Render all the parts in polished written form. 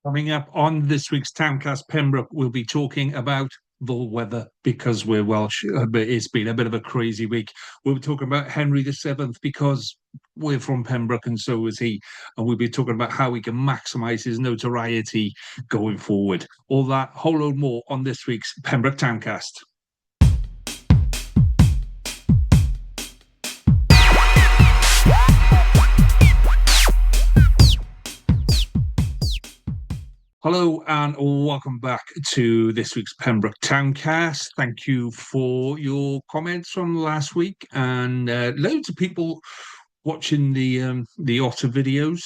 Coming up on this week's Towncast, Pembroke will be talking about the weather because we're Welsh, but it's been a bit of a crazy week. We'll be talking about Henry VII because we're from Pembroke and so is he. And we'll be talking about how we can maximise his notoriety going forward. All that, whole load more on this week's Pembroke Towncast. Hello and welcome back to this week's Pembroke Towncast. Thank you for your comments from last week and loads of people watching the Otter videos.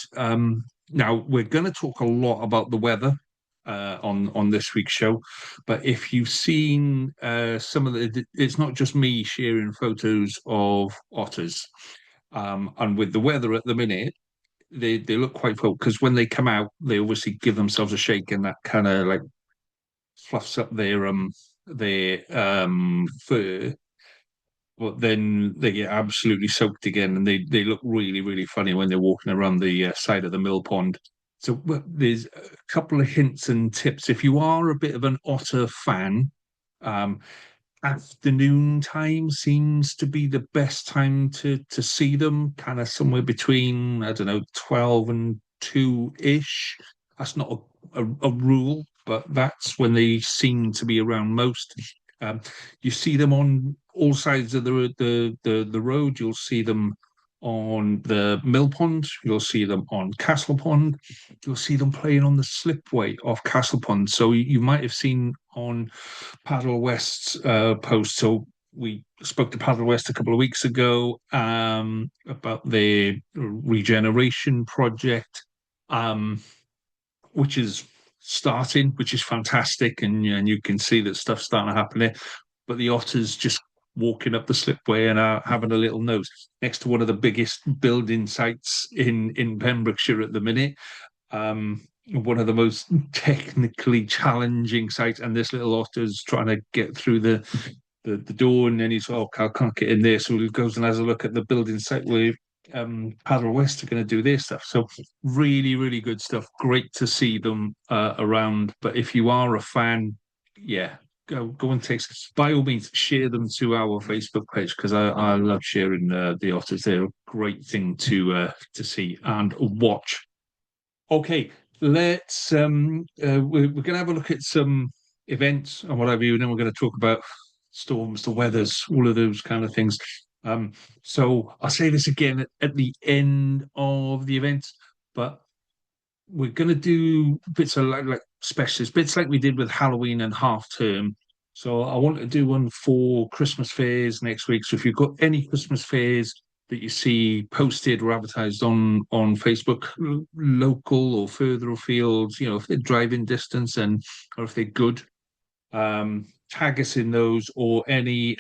Now we're going to talk a lot about the weather on this week's show, but if you've seen some of it's not just me sharing photos of otters, and with the weather at the minute. They look quite full because when they come out, they obviously give themselves a shake and that kind of like fluffs up their fur, but then they get absolutely soaked again, and they look really really funny when they're walking around the side of the mill pond. So there's a couple of hints and tips if you are a bit of an otter fan. Um, Afternoon time seems to be the best time to see them, kind of somewhere between, I don't know, 12 and 2-ish. That's not a rule, but that's when they seem to be around most. You see them on all sides of the road. You'll see them on the mill pond. You'll see them on Castle Pond. You'll see them playing on the slipway off Castle Pond. So you might have seen on Paddle West's post. So we spoke to Paddle West a couple of weeks ago about their regeneration project, which is starting, which is fantastic, and you can see that stuff's starting to happen there. But the otters just walking up the slipway and having a little nose next to one of the biggest building sites in Pembrokeshire at the minute. One of the most technically challenging sites, and this little otter's trying to get through the door, and then he's I can't get in there, so he goes and has a look at the building site where Paddle West are going to do their stuff. So really really good stuff, great to see them around. But if you are a fan, yeah, go and take, by all means share them to our Facebook page, because I love sharing the otters. They're a great thing to see and watch. Okay, let's we're going to have a look at some events and what have you, and then we're going to talk about storms, the weathers, all of those kind of things. So I'll say this again at the end of the event, but we're going to do bits of like specialist bits like we did with Halloween and half term. So I want to do one for Christmas fairs next week. So if you've got any Christmas fairs that you see posted or advertised on Facebook, local or further afield, if they're driving distance and or if they're good, tag us in those, or any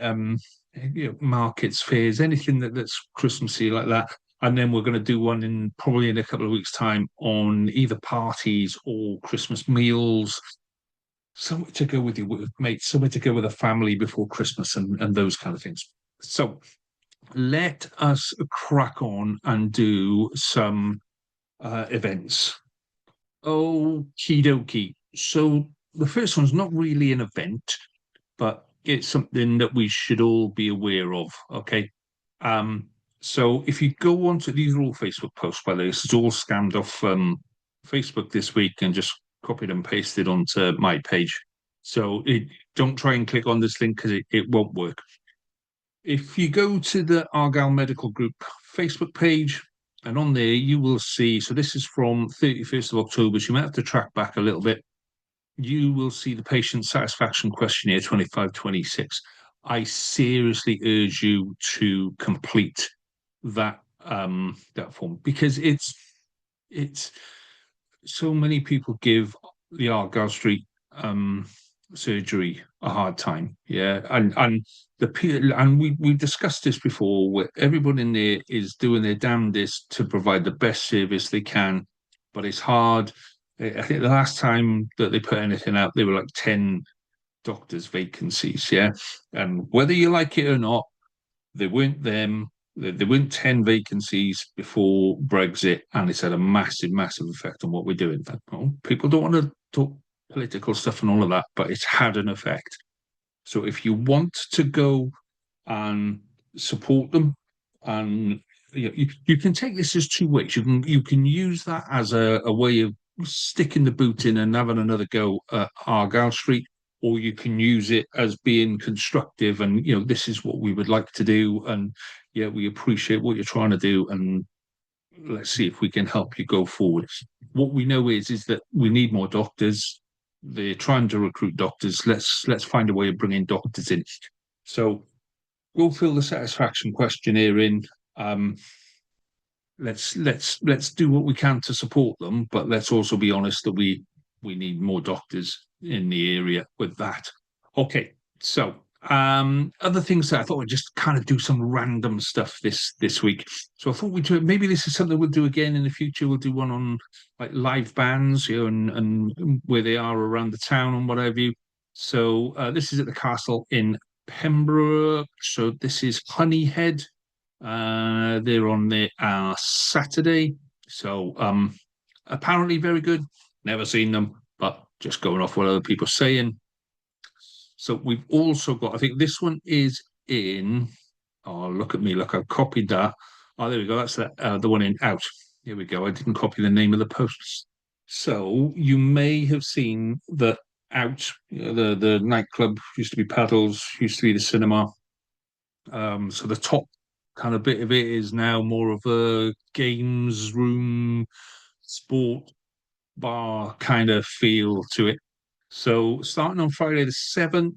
markets, fairs, anything that's Christmassy like that. And then we're going to do one probably in a couple of weeks' time on either parties or Christmas meals, somewhere to go with your mates, somewhere to go with a family before Christmas, and those kind of things. So let us crack on and do some events. Okie dokie. So the first one's not really an event, but it's something that we should all be aware of. Okay. So if you go on to, these are all Facebook posts, by the way, this is all scanned off Facebook this week and just copied and pasted onto my page. So don't try and click on this link because it won't work. If you go to the Argyll Medical Group Facebook page, and on there you will see, so this is from 31st of October, so you might have to track back a little bit. You will see the patient satisfaction questionnaire 2526. I seriously urge you to complete that form, because it's so many people give the Argyll Street surgery a hard time, and we discussed this before, where everyone in there is doing their damnedest to provide the best service they can, but it's hard. I think the last time that they put anything out, they were like 10 doctors vacancies, and whether you like it or not, they weren't them. There weren't 10 vacancies before Brexit, and it's had a massive, massive effect on what we're doing. Well, people don't want to talk political stuff and all of that, but it's had an effect. So if you want to go and support them, and you can take this as two ways. You can use that as a way of sticking the boot in and having another go at Argyle Street, or you can use it as being constructive and this is what we would like to do, and yeah, we appreciate what you're trying to do, and let's see if we can help you go forward. What we know is that we need more doctors. They're trying to recruit doctors. Let's find a way of bringing doctors in. So we'll fill the satisfaction questionnaire in. Um, let's do what we can to support them, but let's also be honest that we need more doctors in the area with that. Okay, so other things that I thought we'd just kind of do some random stuff this week. So I thought we'd do maybe this is something we'll do again in the future. We'll do one on like live bands, and where they are around the town and whatever you. So this is at the castle in Pembroke. So this is Honeyhead. They're on there Saturday. So apparently very good. Never seen them, but just going off what other people are saying. So we've also got, I think this one is in, oh, look at me, look, I've copied that. Oh, there we go. That's the one in Out. Here we go. I didn't copy the name of the posts. So you may have seen that Out, the nightclub used to be Paddles, used to be the cinema. So the top kind of bit of it is now more of a games room, sport bar kind of feel to it. So starting on Friday the 7th,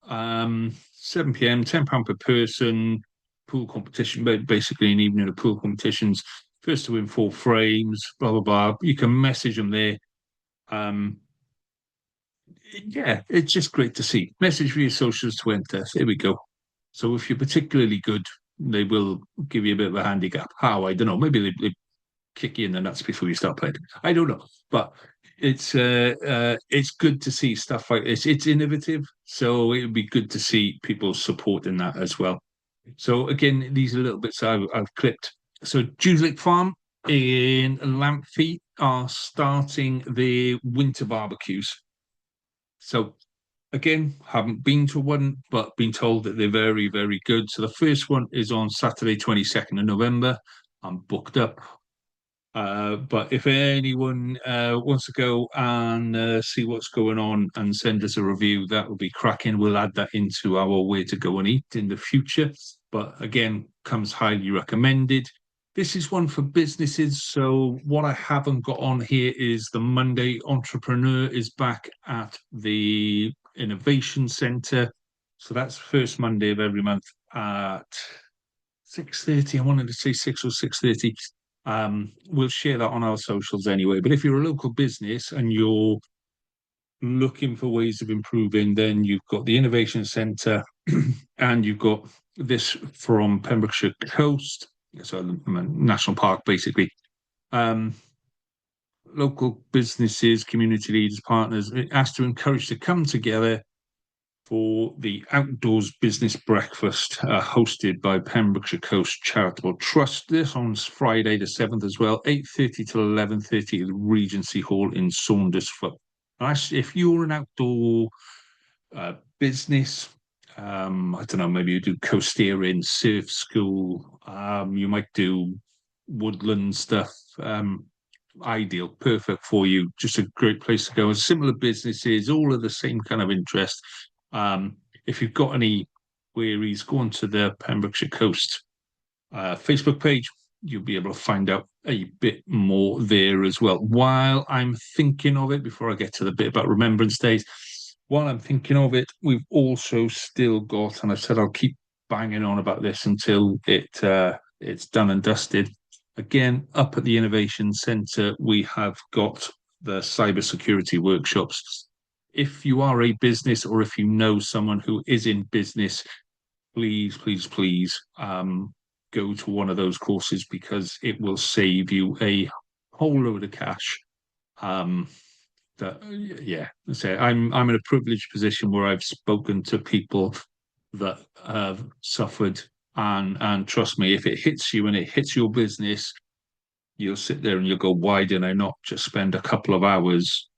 7 p.m., £10 per person, pool competition, basically an evening of pool competitions. First to win 4 frames, blah, blah, blah. You can message them there. Um, yeah, it's just great to see. Message for your socials to enter. There we go. So if you're particularly good, they will give you a bit of a handicap. How? I don't know. Maybe they kick you in the nuts before you start playing. I don't know. But it's good to see stuff like this. It's innovative, so it would be good to see people supporting that as well. So again, these are little bits I've clipped. So Jewslick Farm in Lampfee are starting their winter barbecues. So again, haven't been to one, but been told that they're very, very good. So the first one is on Saturday, 22nd of November. I'm booked up. But if anyone wants to go and see what's going on and send us a review, that would be cracking. We'll add that into our where to go and eat in the future. But again, comes highly recommended. This is one for businesses. So what I haven't got on here is the Monday Entrepreneur is back at the Innovation Centre. So that's first Monday of every month at 6:30. I wanted to say 6 or 6:30. We'll share that on our socials anyway. But if you're a local business and you're looking for ways of improving, then you've got the Innovation Centre and you've got this from Pembrokeshire Coast, so National Park, basically. Local businesses, community leaders, partners, asked to encourage to come together for the outdoors business breakfast hosted by Pembrokeshire Coast Charitable Trust. This on Friday the 7th as well, 8:30 till 11:30 at the Regency Hall in Saundersfoot. If you're an outdoor business, I don't know, maybe you do coasteering, surf school, you might do woodland stuff. Ideal, perfect for you. Just a great place to go. And similar businesses, all of the same kind of interest. If you've got any queries, go on to the Pembrokeshire Coast Facebook page. You'll be able to find out a bit more there as well. While I'm thinking of it, before I get to the bit about Remembrance Days, while I'm thinking of it, we've also still got, and I said I'll keep banging on about this until it's done and dusted. Again, up at the Innovation Centre, we have got the cybersecurity workshops. If you are a business or if you know someone who is in business, please, please, please go to one of those courses because it will save you a whole load of cash. Yeah, so I'm in a privileged position where I've spoken to people that have suffered And trust me, if it hits you and it hits your business, you'll sit there and you'll go, why did I not just spend a couple of hours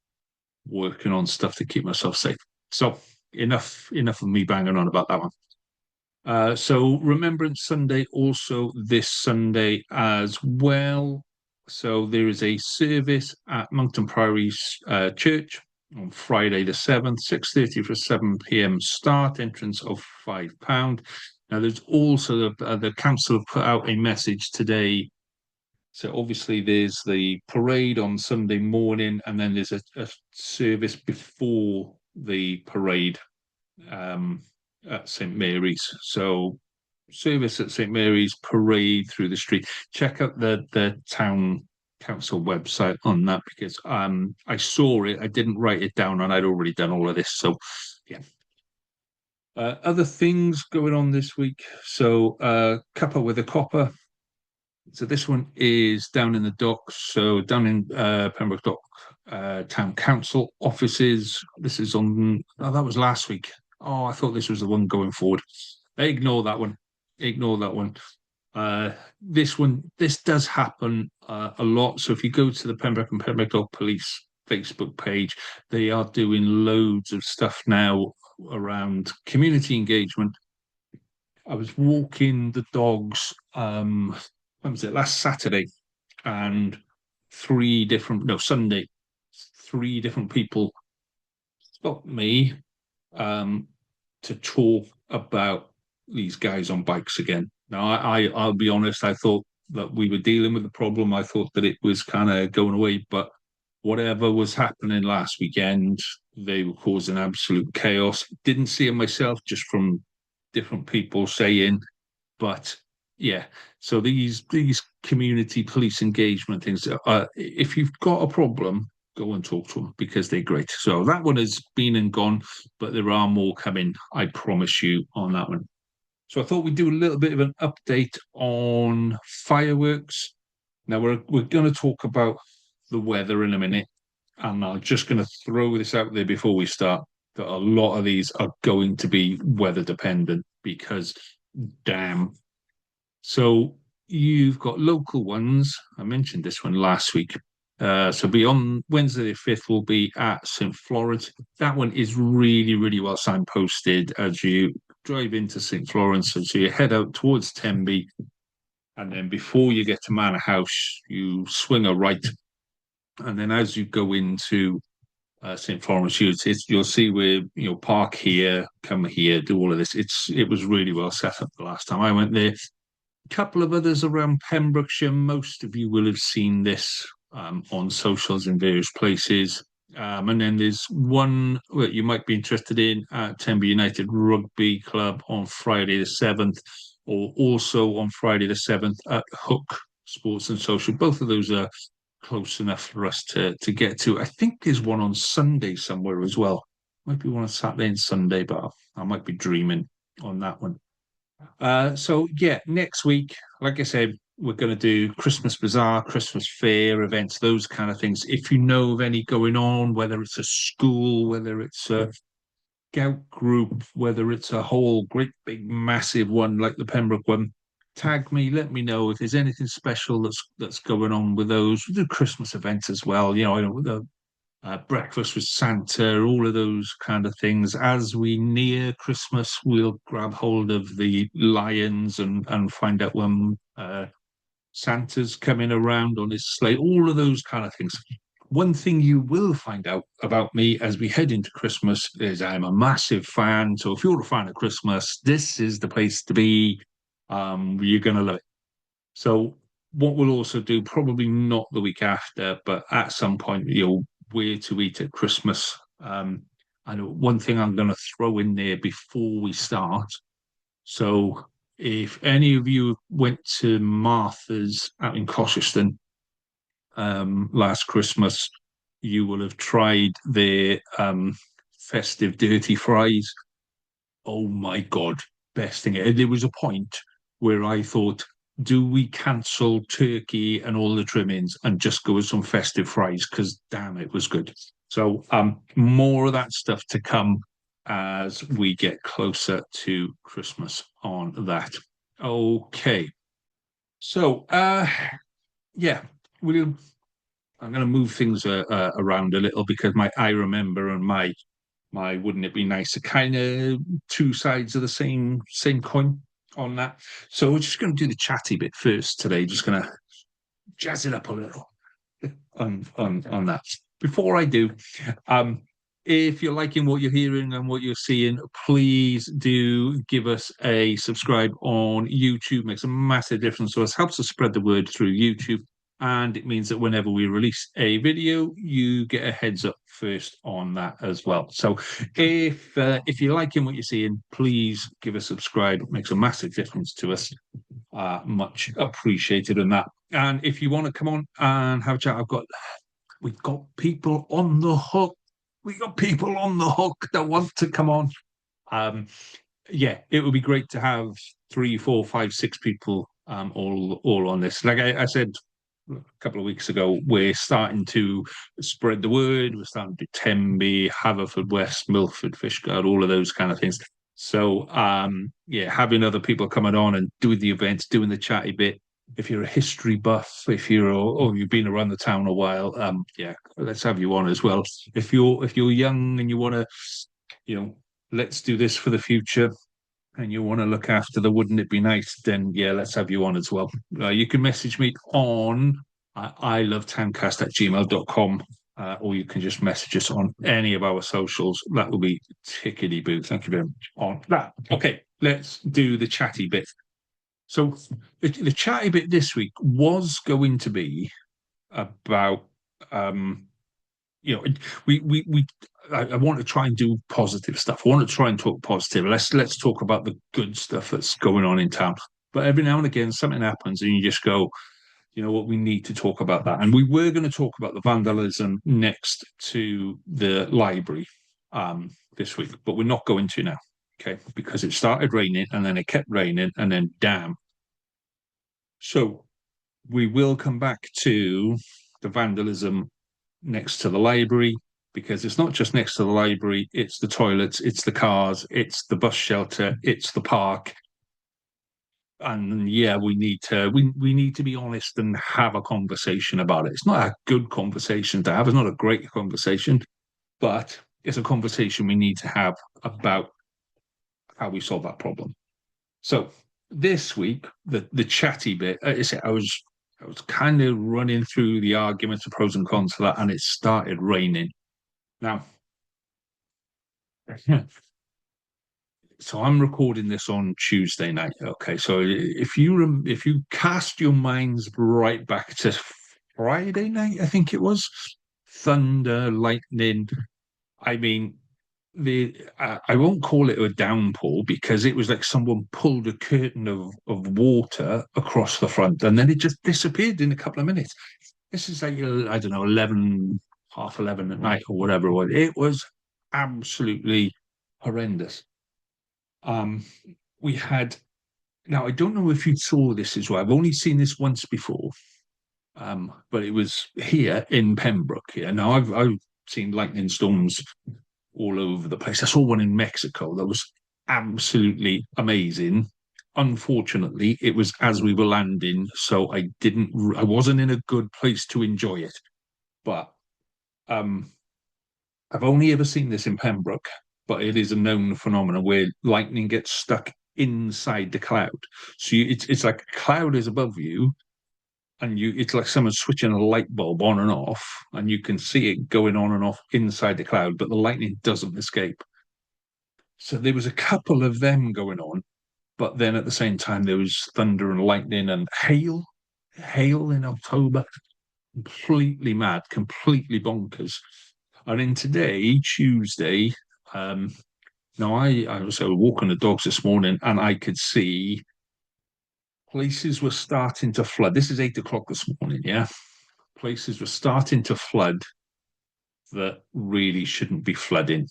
working on stuff to keep myself safe? So enough of me banging on about that one. So Remembrance Sunday also this Sunday as well. So there is a service at Monkton Priory's Church on Friday the 7th, 6:30 for 7 p.m. start, entrance of £5. Now there's also the council have put out a message today. So obviously there's the parade on Sunday morning, and then there's a service before the parade at St Mary's. So service at St Mary's, parade through the street. Check out the town council website on that, because I saw it, I didn't write it down, and I'd already done all of this. So yeah. Other things going on this week. So Cuppa with a Copper. So this one is down in the docks. So down in Pembroke Dock Town Council offices. This is on. Oh, that was last week. Oh, I thought this was the one going forward. Ignore that one. Ignore that one. This does happen a lot. So if you go to the Pembroke and Pembroke Dock Police Facebook page, they are doing loads of stuff now around community engagement. I was walking the dogs, when was it, last Saturday, and Sunday, 3 different people stopped me to talk about these guys on bikes again. Now, I'll be honest, I thought that we were dealing with the problem. I thought that it was kind of going away, but whatever was happening last weekend, they were causing absolute chaos. Didn't see it myself, just from different people saying, but yeah. So these community police engagement things, if you've got a problem, go and talk to them, because they're great. So that one has been and gone, but there are more coming, I promise you, on that one. So I thought we'd do a little bit of an update on fireworks. Now we're going to talk about the weather in a minute, and I'm just going to throw this out there before we start, that a lot of these are going to be weather dependent, because damn. So you've got local ones. I mentioned this one last week. So beyond Wednesday the 5th will be at St. Florence. That one is really, really well signposted as you drive into St. Florence. So you head out towards Tenby, and then before you get to Manor House, you swing a right. And then as you go into St. Florence, you'll see where, park here, come here, do all of this. It was really well set up the last time I went there. A couple of others around Pembrokeshire. Most of you will have seen this on socials in various places. And then there's one that you might be interested in at Tenby United Rugby Club on Friday the 7th, or also on Friday the 7th at Hook Sports and Social. Both of those are close enough for us to get to. I think there's one on Sunday somewhere as well. Might be one on Saturday and Sunday, but I might be dreaming on that one. So yeah, next week, like I said, we're going to do Christmas Bazaar, Christmas Fair events, those kind of things. If you know of any going on, whether it's a school, whether it's a scout group, whether it's a whole great big massive one like the Pembroke one, tag me, let me know if there's anything special that's going on with those. We do Christmas events as well, I know the breakfast with Santa, all of those kind of things. As we near Christmas, we'll grab hold of the Lions and find out when Santa's coming around on his sleigh, all of those kind of things. One thing you will find out about me as we head into Christmas is I'm a massive fan. So if you're a fan of Christmas, this is the place to be. You're going to love it. So what we'll also do, probably not the week after, but at some point, where to eat at Christmas. And one thing I'm going to throw in there before we start. So if any of you went to Martha's out in Colchester last Christmas, you will have tried their festive dirty fries. Oh my God, best thing. There was a point where I thought, do we cancel turkey and all the trimmings and just go with some festive fries? Because damn, it was good. So more of that stuff to come as we get closer to Christmas on that. Okay. So, yeah, we'll. I'm going to move things around a little because my I remember and my wouldn't it be nice are kind of two sides of the same coin on that. So we're just going to do the chatty bit first today. Just going to jazz it up a little on that. Before I do, um, if you're liking what you're hearing and what you're seeing, please do give us a subscribe on YouTube. Makes a massive difference to us, helps us spread the word through YouTube. And it means that whenever we release a video, you get a heads up first on that as well. So if you're liking what you're seeing, please give us a subscribe. It makes a massive difference to us. Much appreciated in that. And if you want to come on and have a chat, we've got people on the hook. We got people on the hook that want to come on. Um, yeah, it would be great to have three, four, five, six people all on this. Like I said a couple of weeks ago, we're starting to spread the word. We're starting to do Tenby, Haverfordwest, Milford, Fishguard, all of those kind of things. So yeah, having other people coming on and doing the events, doing the chatty bit. If you're a history buff, if you're or you've been around the town a while, yeah, let's have you on as well. If you're young and you want to, you know, let's do this for the future and you want to look after the wouldn't it be nice, then yeah, let's have you on as well. You can message me on I love Towncast at gmail.com, or you can just message us on any of our socials. That will be tickety boo. Thank you very much on that. Okay, let's do the chatty bit. So the chatty bit this week was going to be about you know, we I want to try and do positive stuff. I want to try and talk positive. Let's talk about the good stuff that's going on in town. But every now and again, something happens, and you just go, you know what, we need to talk about that. And we were going to talk about the vandalism next to the library this week, but we're not going to now, okay? Because it started raining, and then it kept raining, and then damn. So we will come back to the vandalism next to the library because it's not just next to the library, it's the toilets, it's the cars, it's the bus shelter, it's the park. And yeah, we need to be honest and have a conversation about it. It's not a good conversation to have, it's not a great conversation, but it's a conversation we need to have about how we solve that problem. So this week, the chatty bit, I was kind of running through the arguments, the pros and cons for that, and it started raining. Now, so I'm recording this on Tuesday night. Okay, so if you cast your minds right back to Friday night, I think it was thunder, lightning. I mean, the I won't call it a downpour because it was like someone pulled a curtain of water across the front and then it just disappeared in a couple of minutes. This is like I don't know 11, half 11 at night or whatever it was. It was absolutely horrendous. Um, we had now I don't know if you saw this as well. I've only seen this once before, but it was here in Pembroke. Yeah, now I've seen lightning storms all over the place. I saw one in Mexico that was absolutely amazing. Unfortunately, it was as we were landing, so I wasn't in a good place to enjoy it. But um, I've only ever seen this in Pembroke, but it is a known phenomenon where lightning gets stuck inside the cloud. So it's like a cloud is above you, and it's like someone switching a light bulb on and off, and you can see it going on and off inside the cloud, but the lightning doesn't escape. So there was a couple of them going on, but then at the same time there was thunder and lightning and hail in October. Completely mad, completely bonkers. And then today, Tuesday, now I was walking the dogs this morning and I could see places were starting to flood. This is 8 o'clock this morning, yeah. Places were starting to flood that really shouldn't be flooding.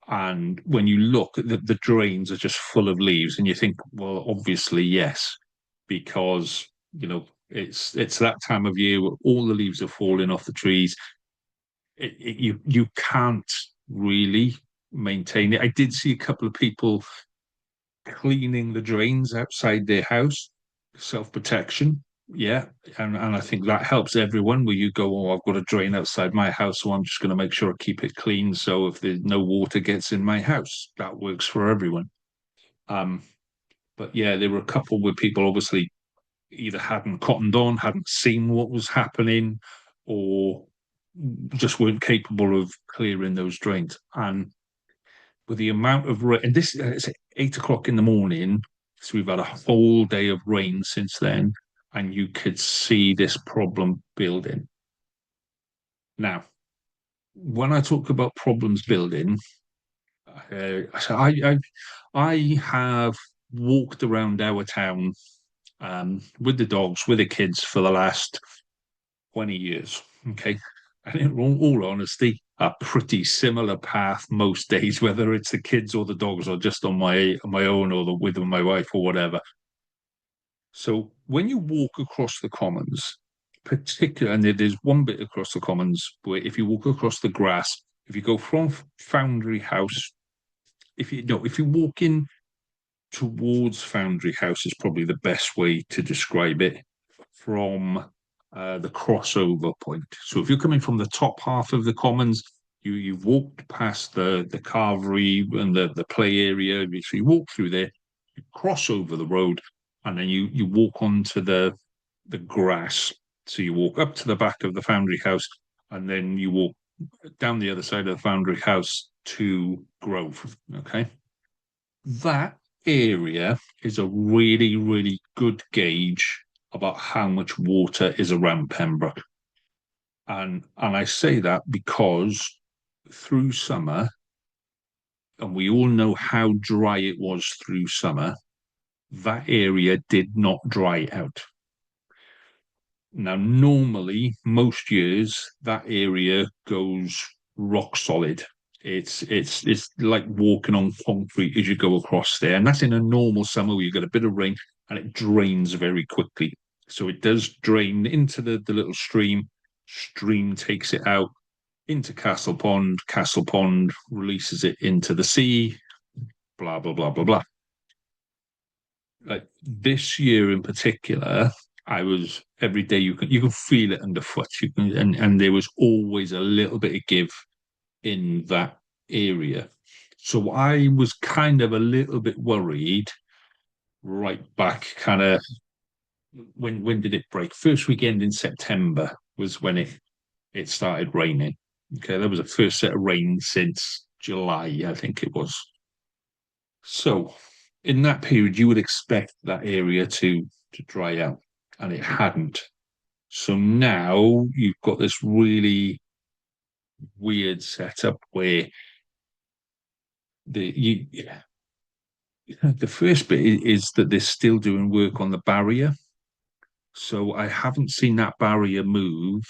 And when you look at the drains are just full of leaves, and you think, well, obviously, yes, because it's that time of year where all the leaves are falling off the trees. You can't really maintain it. I did see a couple of people cleaning the drains outside their house, self-protection. Yeah. And I think that helps everyone where you go, oh, I've got a drain outside my house, so I'm just going to make sure I keep it clean. So if there's no water gets in my house, that works for everyone. Um, but yeah, there were a couple where people obviously either hadn't cottoned on, hadn't seen what was happening, or just weren't capable of clearing those drains. And with the amount of rain, and this is 8 o'clock in the morning, so we've had a whole day of rain since then, and you could see this problem building. Now, when I talk about problems building, so I have walked around our town with the dogs, with the kids for the last 20 years. Okay. And in all honesty, a pretty similar path most days, whether it's the kids or the dogs or just on my own or with my wife or whatever. So when you walk across the commons, particularly, and there's one bit across the commons where if you walk across the grass, if you go from Foundry House, if you walk in towards Foundry House is probably the best way to describe it from the crossover point. So if you're coming from the top half of the commons, you've walked past the carvery and the play area. So you walk through there, you cross over the road, and then you walk onto the grass. So you walk up to the back of the Foundry House, and then you walk down the other side of the Foundry House to Grove. Okay, that area is a really, really good gauge about how much water is around Pembroke. And I say that because through summer, and we all know how dry it was through summer, that area did not dry out. Now, normally, most years, that area goes rock solid. It's like walking on concrete as you go across there, and that's in a normal summer where you get a bit of rain and it drains very quickly. So it does drain into the little stream. Stream takes it out into Castle Pond. Castle Pond releases it into the sea. Blah blah blah blah blah. Like this year in particular, I was every day you can feel it underfoot. You can and there was always a little bit of give in that area. So I was kind of a little bit worried right back kind of when did it break? First weekend in September was when it started raining. Okay, that was the first set of rain since July, I think it was. So in that period, you would expect that area to dry out, and it hadn't. So now you've got this really weird setup where the first bit is that they're still doing work on the barrier. So I haven't seen that barrier move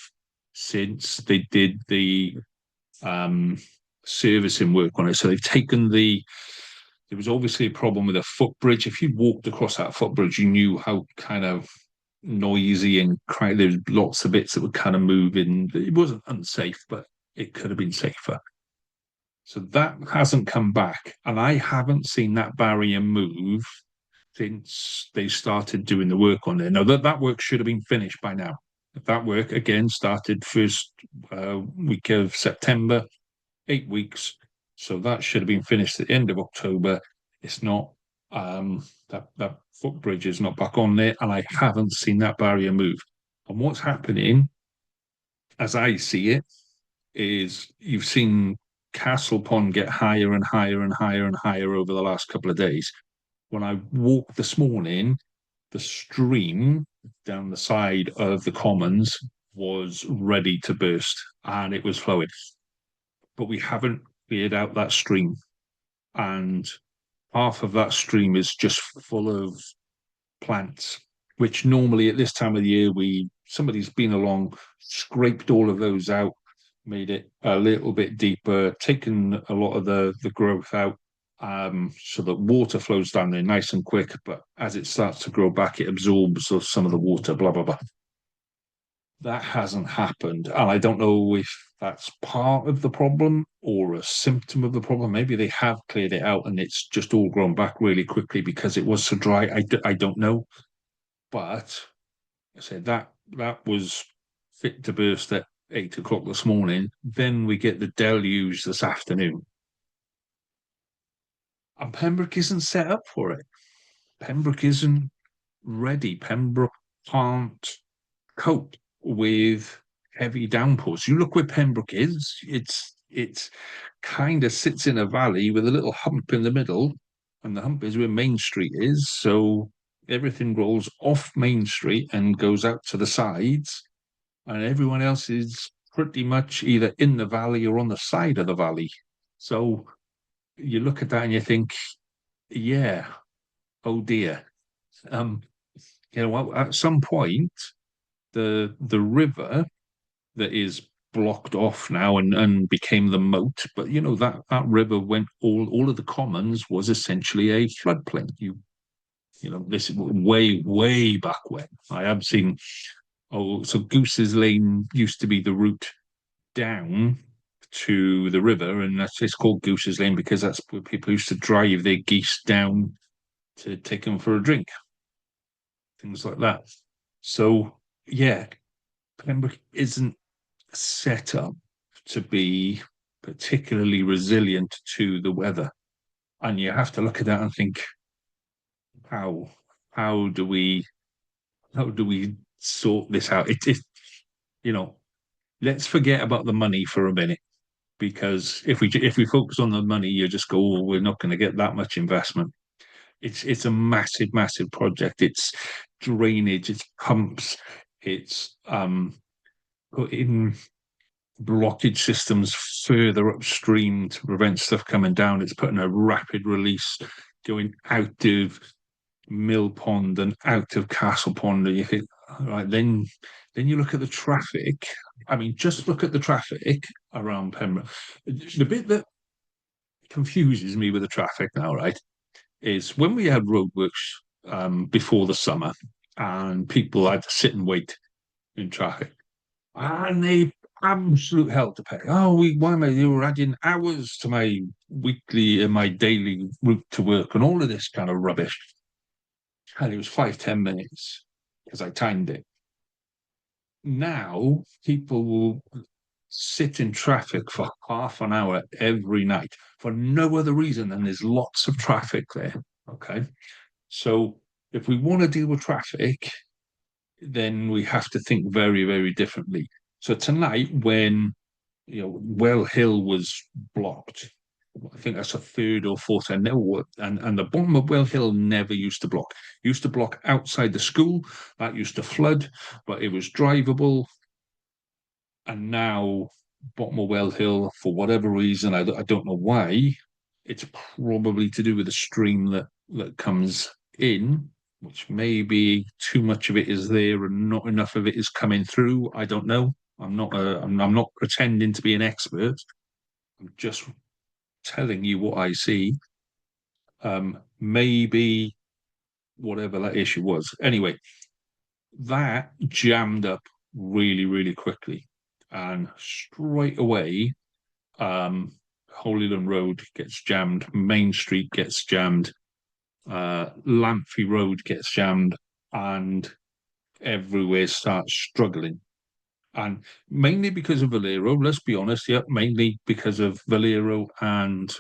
since they did the um, servicing work on it. So they've taken there was obviously a problem with a footbridge. If you walked across that footbridge, you knew how kind of noisy and there's lots of bits that would kind of move in. It wasn't unsafe, but it could have been safer. So that hasn't come back. And I haven't seen that barrier move since they started doing the work on it. Now, that work should have been finished by now. If that work, again, started first week of September, 8 weeks. So that should have been finished at the end of October. It's not. That footbridge is not back on there, and I haven't seen that barrier move. And what's happening, as I see it, is you've seen Castle Pond get higher and higher and higher and higher over the last couple of days. When I walked this morning, the stream down the side of the commons was ready to burst and it was flowing. But we haven't cleared out that stream. And half of that stream is just full of plants, which normally at this time of the year, somebody's been along, scraped all of those out, made it a little bit deeper, taken a lot of the growth out, so that water flows down there nice and quick. But as it starts to grow back, it absorbs some of the water, blah, blah, blah. That hasn't happened. And I don't know if that's part of the problem or a symptom of the problem. Maybe they have cleared it out and it's just all grown back really quickly because it was so dry. I don't know. But I said that was fit to burst at 8 o'clock this morning. Then we get the deluge this afternoon. And Pembroke isn't set up for it. Pembroke isn't ready. Pembroke can't cope with heavy downpours. You look where Pembroke is, it's kind of sits in a valley with a little hump in the middle, and the hump is where Main Street is. So everything rolls off Main Street and goes out to the sides, and everyone else is pretty much either in the valley or on the side of the valley. So you look at that and you think, yeah, oh dear. Um, at some point, the river that is blocked off now and became the moat. But that river went all of the commons was essentially a floodplain. This is way back when. I have seen. Oh, so Goose's Lane used to be the route down to the river, and it's called Goose's Lane because that's where people used to drive their geese down to take them for a drink, things like that. So yeah, Pembroke isn't set up to be particularly resilient to the weather. And you have to look at that and think, how how do we how do we sort this out? It is, you know, let's forget about the money for a minute because if we focus on the money, you just go, oh, we're not going to get that much investment. It's a massive project. It's drainage, it's pumps, it's putting blockage systems further upstream to prevent stuff coming down. It's putting a rapid release going out of Mill Pond and out of Castle Pond. And you think, right, then you look at the traffic. I mean, just look at the traffic around Pembroke. The bit that confuses me with the traffic now, right, is when we had roadworks before the summer and people had to sit and wait in traffic and they absolute hell to pay. Oh, why am I? You were adding hours to my weekly and my daily route to work and all of this kind of rubbish. And it was 5, 10 minutes because I timed it. Now people will sit in traffic for half an hour every night for no other reason than there's lots of traffic there. Okay. So if we want to deal with traffic, then we have to think very differently. So tonight, when Well Hill was blocked, I think that's a third or fourth, and and the bottom of Well Hill never used to block. Used to block outside the school. That used to flood, but it was drivable. And now bottom of Well Hill, for whatever reason, I don't know why. It's probably to do with the stream that comes in, which maybe too much of it is there and not enough of it is coming through. I don't know. I'm not pretending to be an expert. I'm just telling you what I see. Maybe whatever that issue was. Anyway, that jammed up really quickly, and straight away, Holyland Road gets jammed, Main Street gets jammed, Lamphy Road gets jammed, and everywhere starts struggling. And mainly because of Valero, let's be honest, yeah, mainly because of Valero and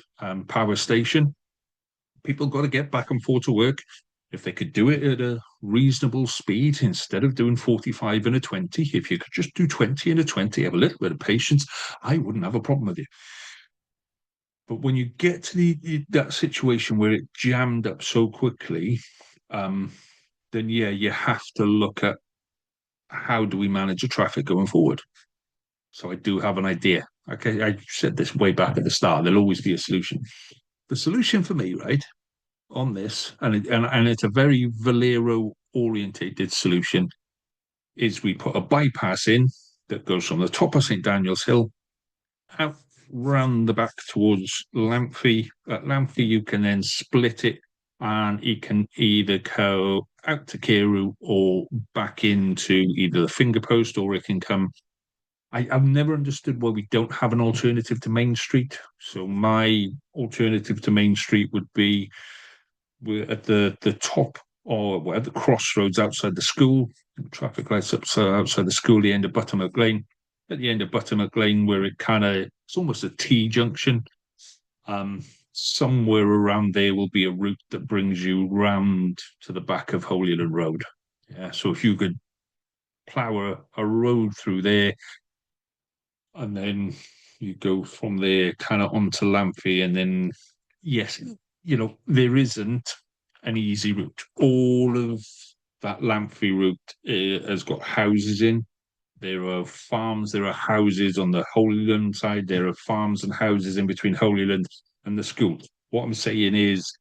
Power Station. People got to get back and forth to work. If they could do it at a reasonable speed instead of doing 45 and a 20, if you could just do 20 and a 20, have a little bit of patience, I wouldn't have a problem with it. But when you get to that situation where it jammed up so quickly, then yeah, you have to look at how do we manage the traffic going forward. So I do have an idea. Okay, I said this way back at the start. There'll always be a solution. The solution for me, right, on this, and it's a very Valero orientated solution, is we put a bypass in that goes from the top of St Daniel's Hill out round the back towards Lamphy. At Lamphy, you can then split it and it can either go out to Carew or back into either the finger post, or it can come I've never understood why we don't have an alternative to Main Street. So my alternative to Main Street would be we're at the top or at the crossroads outside the school, traffic lights up so outside the school, the end of Buttermilk Lane. At the end of Buttermilk Lane, where it kind of it's almost a T junction. Um, Somewhere around there will be a route that brings you round to the back of Holyland Road. Yeah, so if you could plough a road through there, and then you go from there kind of onto Lamphy, and then yes, there isn't an easy route. All of that Lamphy route has got houses in. There are farms, there are houses on the Holyland side. There are farms and houses in between Holyland and the school. What I'm saying is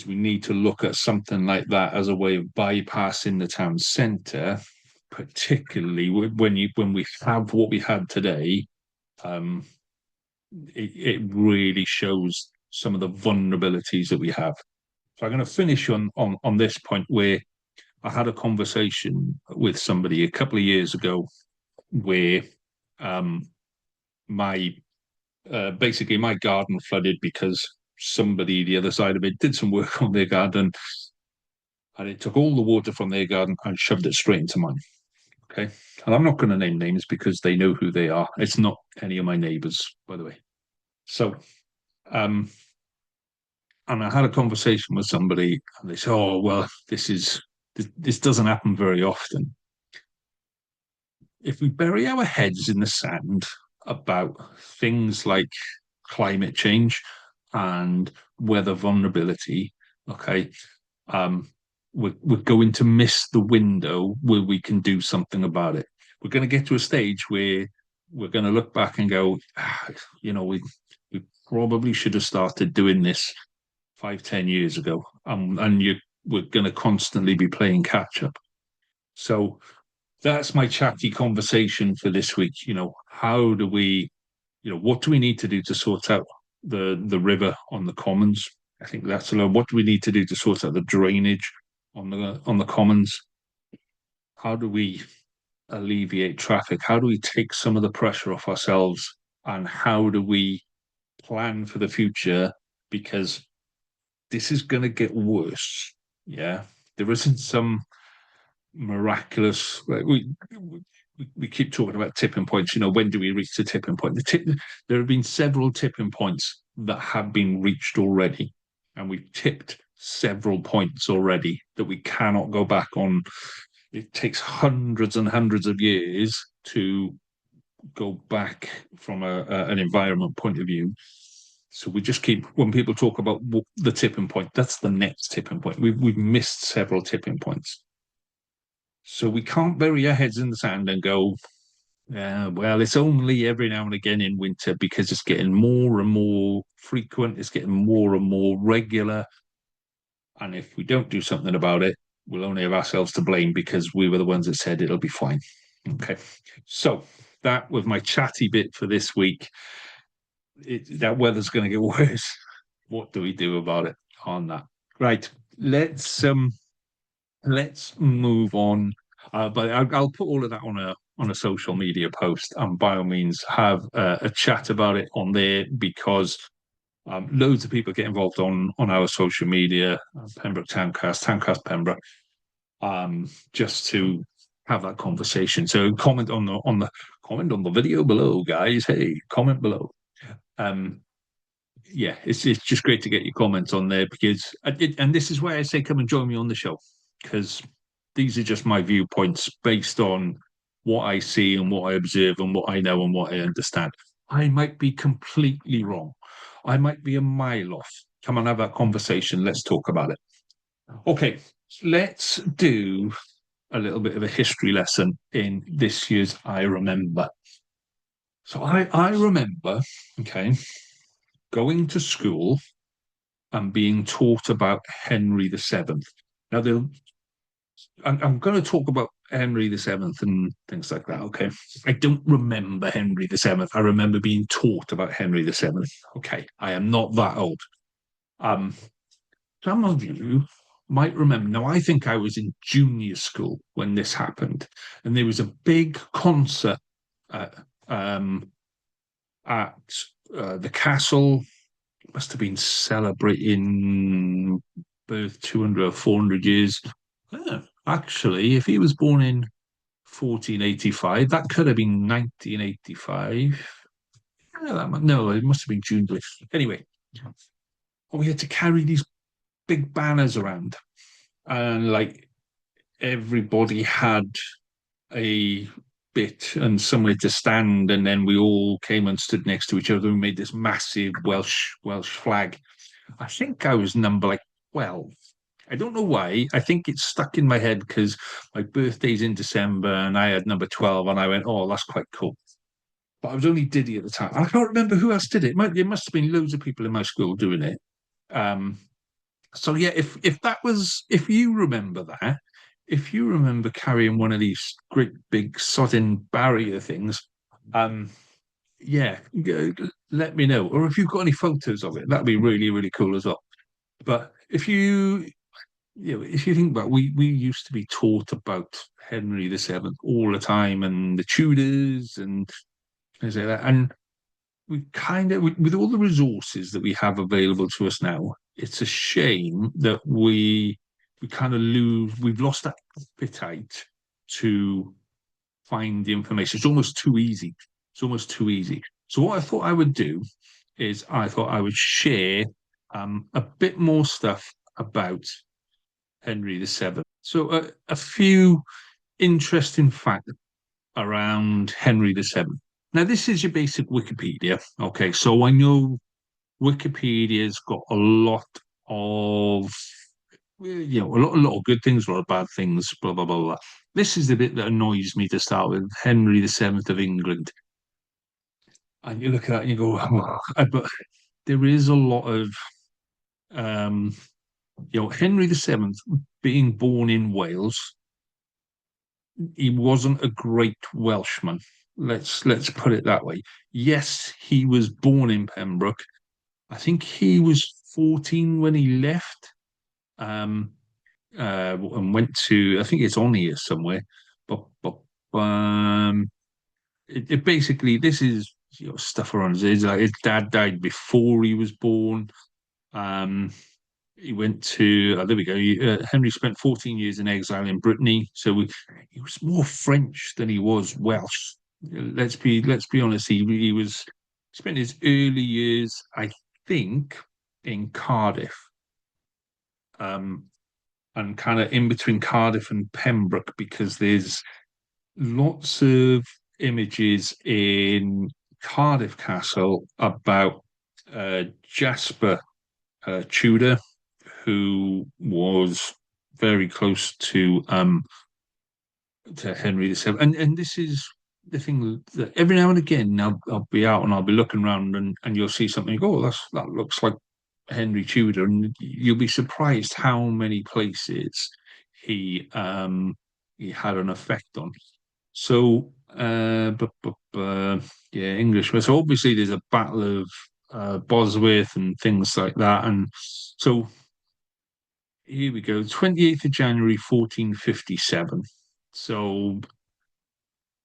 we need to look at something like that as a way of bypassing the town centre, particularly when we have what we had today. Um, it really shows some of the vulnerabilities that we have. So I'm going to finish on this point where I had a conversation with somebody a couple of years ago where um, my basically my garden flooded because somebody the other side of it did some work on their garden, and it took all the water from their garden and shoved it straight into mine. Okay, and I'm not going to name names because they know who they are. It's not any of my neighbours, by the way. So, um, and I had a conversation with somebody, and they said, "Oh, well, this doesn't happen very often." If we bury our heads in the sand about things like climate change and weather vulnerability, okay, um, we're going to miss the window where we can do something about it. We're going to get to a stage where we're going to look back and go, we probably should have started doing this 5, 10 years ago, and we're going to constantly be playing catch up. So that's my chatty conversation for this week. How do we, what do we need to do to sort out the river on the commons? I think that's a lot. What do we need to do to sort out the drainage on the commons? How do we alleviate traffic? How do we take some of the pressure off ourselves? And how do we plan for the future? Because this is going to get worse. Yeah, there isn't some miraculous. We keep talking about tipping points. When do we reach the tipping point? There have been several tipping points that have been reached already, and we've tipped several points already that we cannot go back on. It takes hundreds and hundreds of years to go back from an environment point of view. So we just keep when people talk about the tipping point, that's the next tipping point. We've missed several tipping points. So we can't bury our heads in the sand and go, well, it's only every now and again in winter because it's getting more and more frequent, it's getting more and more regular. And if we don't do something about it, we'll only have ourselves to blame because we were the ones that said it'll be fine. Okay. So that was my chatty bit for this week. That weather's going to get worse. What do we do about it on that? Right. Let's move on. But I'll put all of that on a social media post, and by all means have a chat about it on there because loads of people get involved on our social media, Pembroke Towncast, Towncast Pembroke, just to have that conversation. So comment on the video below, guys. Hey, comment below. Yeah, it's just great to get your comments on there because, and this is why I say come and join me on the show because these are just my viewpoints based on what I see and what I observe and what I know and what I understand. I might be completely wrong. I might be a mile off. Come and have that conversation. Let's talk about it. Okay, let's do a little bit of a history lesson in this year's I Remember. So I remember, okay, going to school and being taught about Henry VII. Now, I'm going to talk about Henry VII and things like that. Okay, I don't remember Henry VII. I remember being taught about Henry VII. Okay, I am not that old. Um, some of you might remember. Now, I think I was in junior school when this happened, and there was a big concert uh, um, at the castle. Must have been celebrating birth 200 or 400 years. Actually, if he was born in 1485, that could have been 1985. No, it must have been June. Anyway, we had to carry these big banners around, and like everybody had a bit and somewhere to stand, and then we all came and stood next to each other and made this massive Welsh flag. I think I was number like 12. I don't know why. I think it's stuck in my head because my birthday's in December and I had number 12 and I went, oh, that's quite cool. But I was only Diddy at the time. I can't remember who else did it. It must have been loads of people in my school doing it. Um, so yeah, if you remember that, if you remember carrying one of these great big sodding barrier things, um, yeah, let me know. Or if you've got any photos of it, that'd be really, really cool as well. But if you think about, we used to be taught about Henry the Seventh all the time, and the Tudors and things like that. And we kind of, with all the resources that we have available to us now, it's a shame that we kind of lose. We've lost that appetite to find the information. It's almost too easy. It's almost too easy. So what I thought I would do is I thought I would share a bit more stuff about Henry the Seventh. So a few interesting facts around Henry the Seventh. Now, this is your basic Wikipedia. Okay, so I know Wikipedia's got a lot of, a lot of good things, a lot of bad things, blah, blah, blah, blah. This is the bit that annoys me to start with, Henry the Seventh of England. And you look at that and you go, oh, but there is a lot of, um, Henry the Seventh being born in Wales, he wasn't a great Welshman. Let's put it that way. Yes, he was born in Pembroke. I think he was 14 when he left, and went to. I think it's on here somewhere, but it basically this is stuff around his age. Like his dad died before he was born. Um, he went to there we go. Henry spent 14 years in exile in Brittany, so he was more French than he was Welsh. Let's be honest. He was spent his early years, I think, in Cardiff, um, and kind of in between Cardiff and Pembroke because there's lots of images in Cardiff Castle about Jasper Tudor, who was very close to Henry the Seventh. And this is the thing that every now and again I'll be out and I'll be looking around and you'll see something. You go, oh, that looks like Henry Tudor, and you'll be surprised how many places he he had an effect on. So, yeah, English. So obviously there's a battle of Bosworth and things like that, and so here we go, 28th of January, 1457. So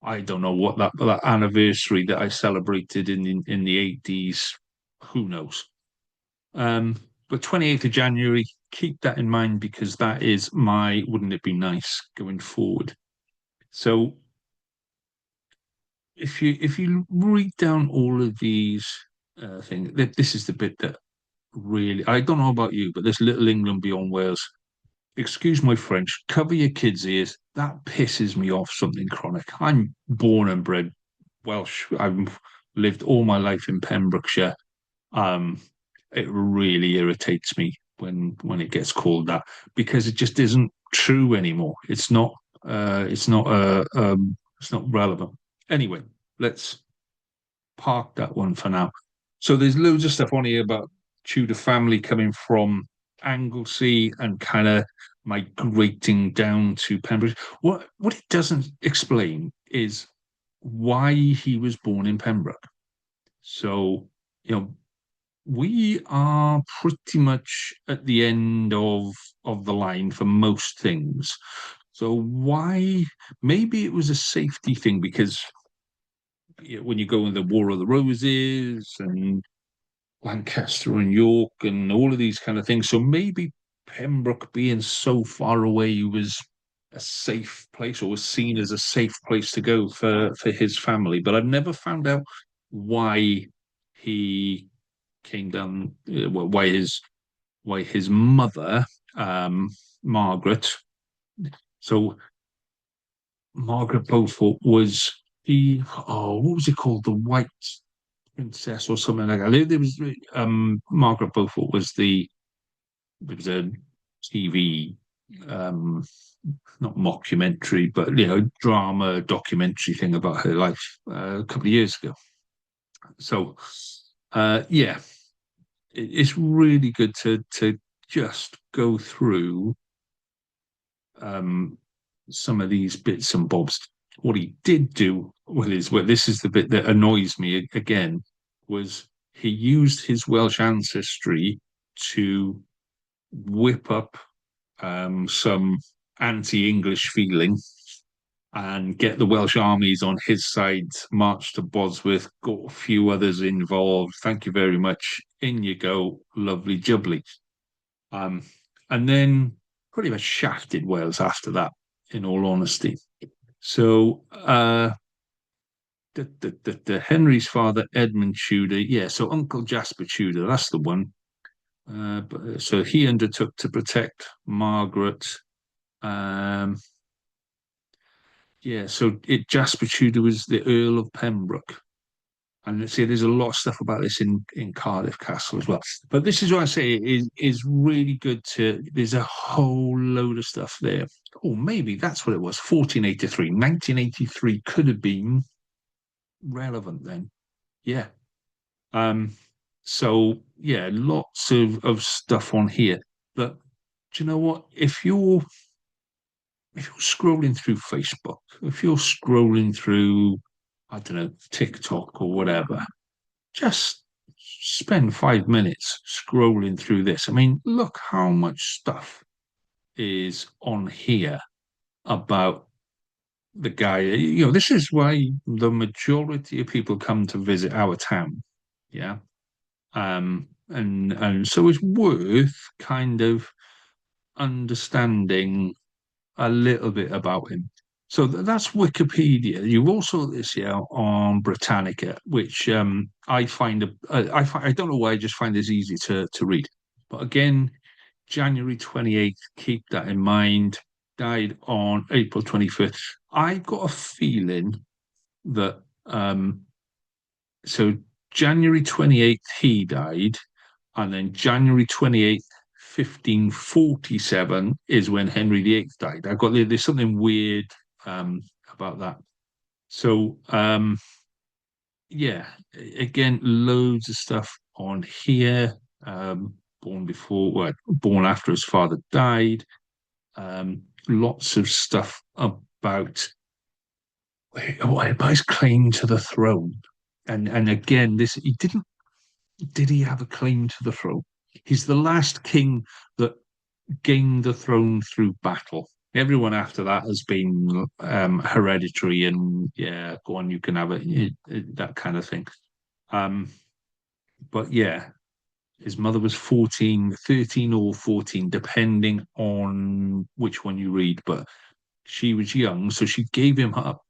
I don't know what that anniversary that I celebrated in the 80s, who knows? Um, but 28th of January, keep that in mind because that is my wouldn't it be nice going forward. So if you read down all of these things, this is the bit that really I don't know about you, but this Little England Beyond Wales, excuse my French, cover your kids' ears. That pisses me off something chronic. I'm born and bred Welsh. I've lived all my life in Pembrokeshire. Um, it really irritates me when it gets called that because it just isn't true anymore. It's not. It's not relevant. Anyway, let's park that one for now. So there's loads of stuff on here about Tudor family coming from Anglesey and kind of migrating down to Pembroke. What it doesn't explain is why he was born in Pembroke. So, we are pretty much at the end of the line for most things. So why maybe it was a safety thing because when you go in the War of the Roses and Lancaster and York and all of these kind of things. So maybe Pembroke being so far away was a safe place, or was seen as a safe place to go for his family. But I've never found out why he came down, well, why his mother, um, Margaret. So Margaret Beaufort was the, oh, what was it called? The White Princess or something like that. There was Margaret Beaufort was the there was a TV, um not mockumentary, but drama documentary thing about her life a couple of years ago. So yeah, it's really good to just go through um some of these bits and bobs. What he did do with his, well, this is the bit that annoys me again, was he used his Welsh ancestry to whip up some anti-English feeling and get the Welsh armies on his side, march to Bosworth, got a few others involved. Thank you very much. In you go, lovely jubbly. Um, and then pretty much shafted Wales after that, in all honesty. So the Henry's father, Edmund Tudor, yeah, so Uncle Jasper Tudor, that's the one. So he undertook to protect Margaret. Um, yeah, so Jasper Tudor was the Earl of Pembroke. And see, there's a lot of stuff about this in Cardiff Castle as well. But this is what I say is really good to. There's a whole load of stuff there. Oh, maybe that's what it was. 1483, 1983 could have been relevant then. Yeah. Um. So yeah, lots of stuff on here. But do you know what? If you're scrolling through Facebook, if you're scrolling through, I don't know, TikTok or whatever, just spend 5 minutes scrolling through this. I mean, look how much stuff is on here about the guy. This is why the majority of people come to visit our town. Yeah. And so it's worth kind of understanding a little bit about him. So that's Wikipedia. You've also got this here on Britannica, which I don't know why I just find this easy to read. But again, January 28th, keep that in mind. Died on April 25th. I've got a feeling that so January 28th he died, and then January 28th, 1547 is when Henry VIII died. There's something weird about that. So yeah, again, loads of stuff on here. Born after his father died. Lots of stuff about his claim to the throne. And again, this he didn't did he have a claim to the throne? He's the last king that gained the throne through battle. Everyone after that has been hereditary, and yeah, go on, you can have that kind of thing. Um, but yeah, his mother was 14, 13 or 14, depending on which one you read, but she was young, so she gave him up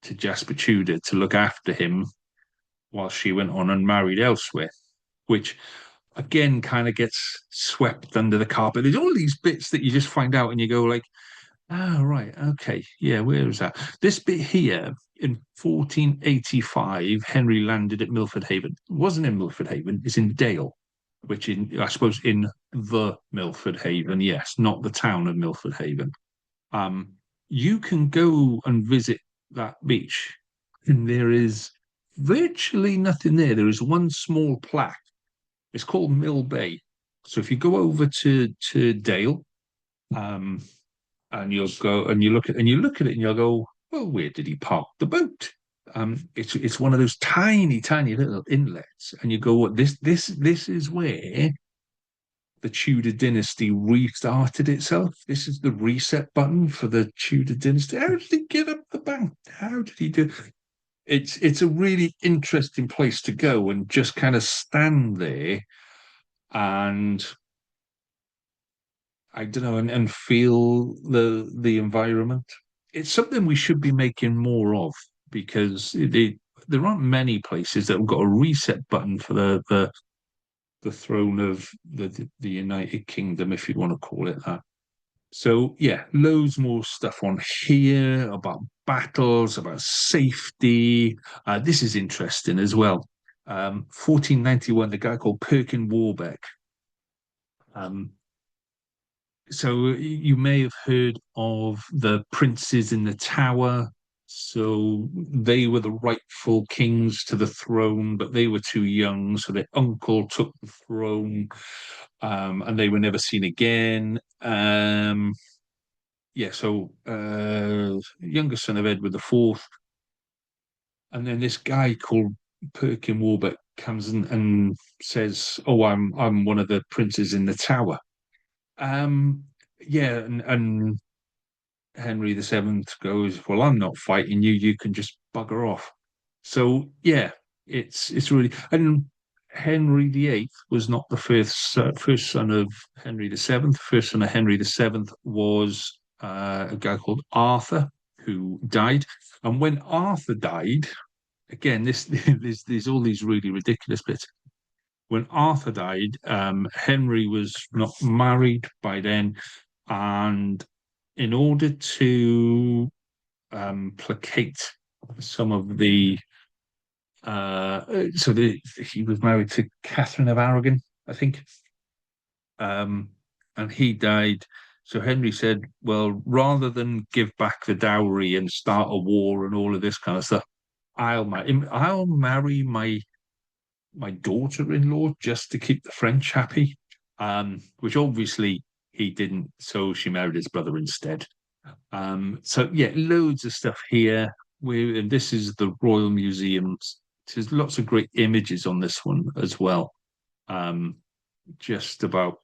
to Jasper Tudor to look after him while she went on and married elsewhere, which again kind of gets swept under the carpet. There's all these bits that you just find out and you go like, oh, right, okay, yeah, where is that? This bit here in 1485, Henry landed at Milford Haven. It wasn't in Milford Haven, it's in Dale, which I suppose in the Milford Haven, yes, not the town of Milford Haven. Um, you can go and visit that beach, and there is virtually nothing there. There is one small plaque. It's called Mill Bay. So if you go over to Dale, um, and you'll go and you look at it and you'll go, well, where did he park the boat? It's one of those tiny, tiny little inlets, and you go, what this is where the Tudor dynasty restarted itself. This is the reset button for the Tudor dynasty. How did he get up the bank? How did he do? it's a really interesting place to go and just kind of stand there and I don't know and feel the environment. It's something we should be making more of because there aren't many places that have got a reset button for the throne of the United Kingdom, if you want to call it that. So yeah, loads more stuff on here about battles, about safety. This is interesting as well. 1491, the guy called Perkin Warbeck. Um, so you may have heard of the princes in the Tower. So they were the rightful kings to the throne, but they were too young. So their uncle took the throne, and they were never seen again. Yeah, so younger son of Edward the Fourth, and then this guy called Perkin Warbeck comes and says, "Oh, I'm one of the princes in the Tower." Um, yeah, and Henry the Seventh goes, "Well, I'm not fighting you. You can just bugger off." So yeah, it's really and Henry the Eighth was not the first son of Henry the Seventh. First son of Henry the Seventh was a guy called Arthur who died, and when Arthur died, again, this there's all these really ridiculous bits. When Arthur died, Henry was not married by then, and in order to placate some of the he was married to Catherine of Aragon, I think, um, and he died. So Henry said, "Well, rather than give back the dowry and start a war and all of this kind of stuff, I'll marry my daughter-in-law just to keep the French happy." Which obviously he didn't, so she married his brother instead. So yeah, loads of stuff here. And this is the Royal Museums. There's lots of great images on this one as well. Um, just about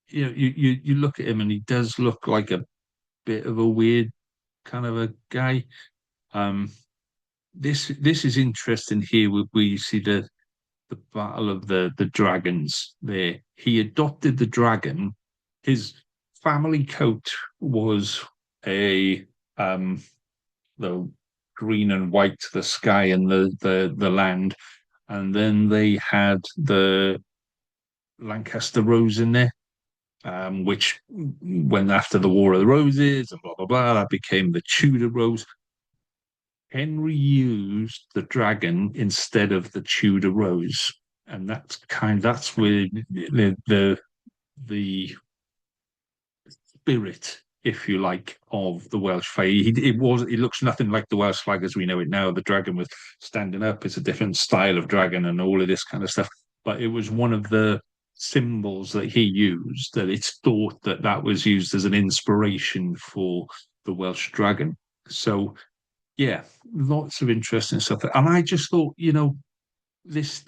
you look at him and he does look like a bit of a weird kind of a guy. Um, this is interesting here where you see the battle of the dragons there. He adopted the dragon. His family coat was a the green and white, the sky and the land, and then they had the Lancaster rose in there, which when after the War of the Roses and blah blah blah, that became the Tudor rose. Henry used the dragon instead of the Tudor rose, and that's where the spirit, if you like, of the Welsh flag. It looks nothing like the Welsh flag as we know it now. The dragon was standing up. It's a different style of dragon and all of this kind of stuff. But it was one of the symbols that he used. That it's thought that that was used as an inspiration for the Welsh dragon. So yeah, lots of interesting stuff. And I just thought, this